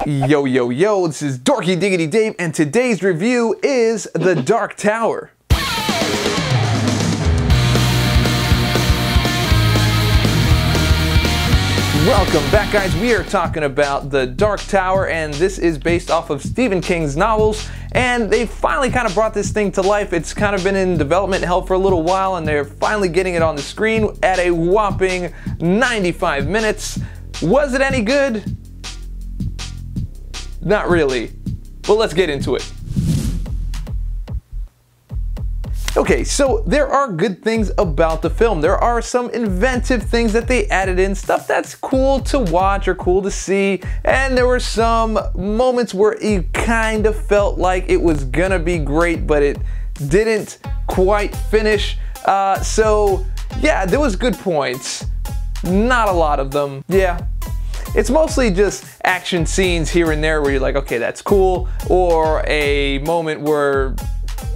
Yo, yo, yo, this is Dorky Diggity Dave, and today's review is The Dark Tower. Welcome back, guys. We are talking about The Dark Tower, and this is based off of Stephen King's novels, and they finally kind of brought this thing to life. It's kind of been in development hell for a little while, and they're finally getting it on the screen at a whopping 95 minutes. Was it any good? Not really, but let's get into it. Okay, so there are good things about the film. There are some inventive things that they added in, stuff that's cool to watch or cool to see, and there were some moments where it kind of felt like it was gonna be great, but it didn't quite finish. So yeah, there was good points. Not a lot of them, yeah. It's mostly just action scenes here and there where you're like, okay, that's cool, or a moment where,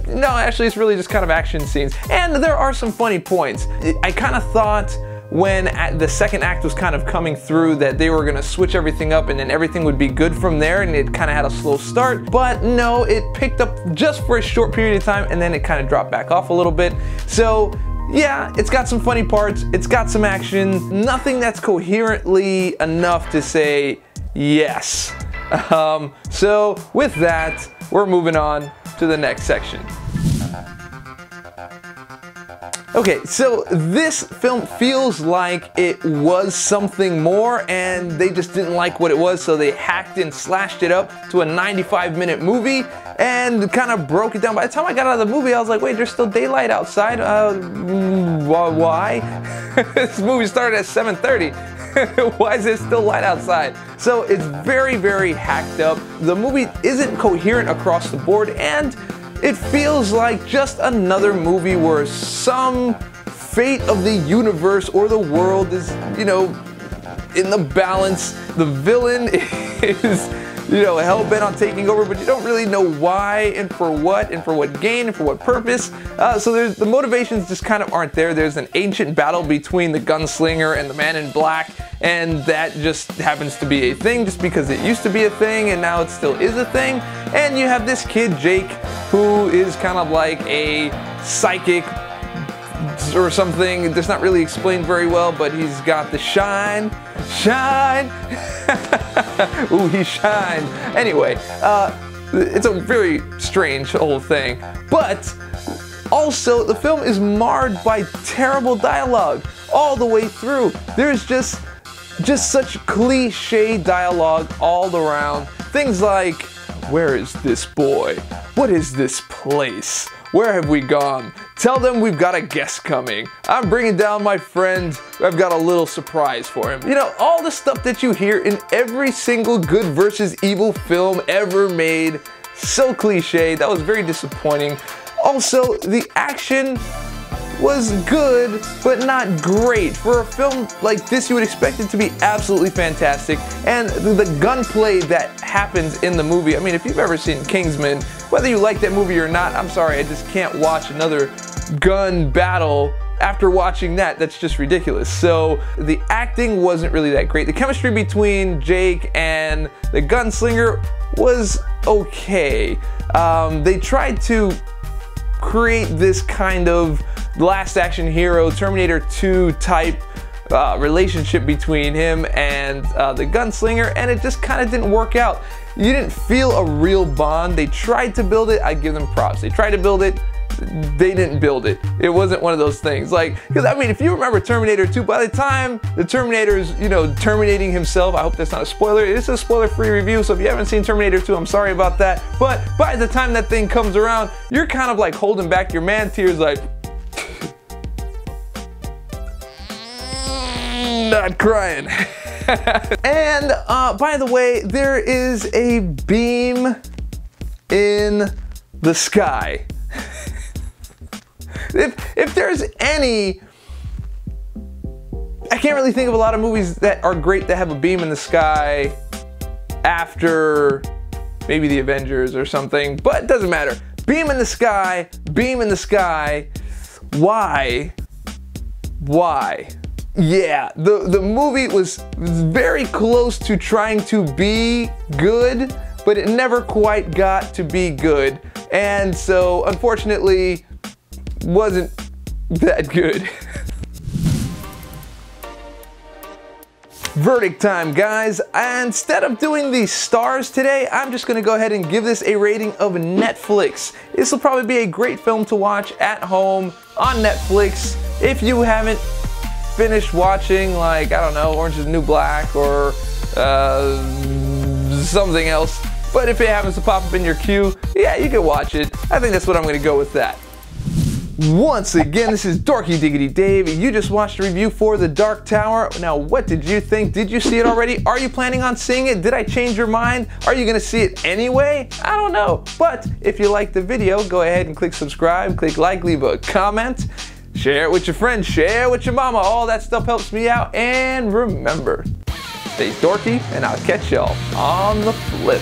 no, actually it's really just kind of action scenes. And there are some funny points. I kind of thought when the second act was kind of coming through that they were gonna switch everything up and then everything would be good from there, and it kind of had a slow start, but no, it picked up just for a short period of time and then it kind of dropped back off a little bit. So yeah, it's got some funny parts, it's got some action, nothing that's coherently enough to say yes. So with that, we're moving on to the next section. Okay, so this film feels like it was something more and they just didn't like what it was, so they hacked and slashed it up to a 95-minute movie and kind of broke it down. By the time I got out of the movie, I was like, wait, there's still daylight outside? Why? This movie started at 7:30. Why is there still light outside? So it's very, very hacked up. The movie isn't coherent across the board, and it feels like just another movie where some fate of the universe or the world is, you know, in the balance. The villain is, you know, hell-bent on taking over, but you don't really know why and for what gain and for what purpose. So the motivations just kind of aren't there. There's an ancient battle between the gunslinger and the man in black, and that just happens to be a thing just because it used to be a thing and now it still is a thing. And you have this kid, Jake, who is kind of like a psychic or something. It's not really explained very well, but he's got the shine. Ooh, he shined. Anyway, it's a very strange whole thing. But also, the film is marred by terrible dialogue all the way through. There's just such cliche dialogue all around. Things like, where is this boy? What is this place? Where have we gone? Tell them we've got a guest coming. I'm bringing down my friend. I've got a little surprise for him. You know, all the stuff that you hear in every single good versus evil film ever made. So cliche. That was very disappointing. Also, the action was good, but not great. For a film like this, you would expect it to be absolutely fantastic. And the gunplay that happens in the movie, I mean, if you've ever seen Kingsman, whether you like that movie or not, I'm sorry, I just can't watch another gun battle after watching that. That's just ridiculous. So the acting wasn't really that great. The chemistry between Jake and the gunslinger was okay. They tried to create this kind of Last Action Hero, Terminator 2 type relationship between him and the gunslinger, and it just kind of didn't work out. You didn't feel a real bond. They tried to build it. I give them props. They tried to build it. They didn't build it. It wasn't one of those things. Like, because I mean, if you remember Terminator 2, by the time the Terminator's, you know, terminating himself, I hope that's not a spoiler. It is a spoiler-free review, so if you haven't seen Terminator 2, I'm sorry about that. But by the time that thing comes around, you're kind of like holding back your man tears, like, not crying. And by the way, there is a beam in the sky. If there's any, I can't really think of a lot of movies that are great that have a beam in the sky after maybe the Avengers or something, but it doesn't matter. Beam in the sky, beam in the sky. Why? Why? Yeah, the movie was very close to trying to be good, but it never quite got to be good. And so, unfortunately, wasn't that good. Verdict time, guys. Instead of doing the stars today, I'm just gonna go ahead and give this a rating of Netflix. This will probably be a great film to watch at home on Netflix. If you haven't finished watching, like, I don't know, Orange is the New Black or something else, but if it happens to pop up in your queue, yeah, you can watch it. I think that's what I'm gonna go with that. Once again, this is Dorky Diggity Dave. You just watched a review for The Dark Tower. Now, what did you think? Did you see it already? Are you planning on seeing it? Did I change your mind? Are you gonna see it anyway? I don't know. But if you liked the video, go ahead and click subscribe, click like, leave a comment, share it with your friends, share it with your mama. All that stuff helps me out. And remember, stay dorky, and I'll catch y'all on the flip.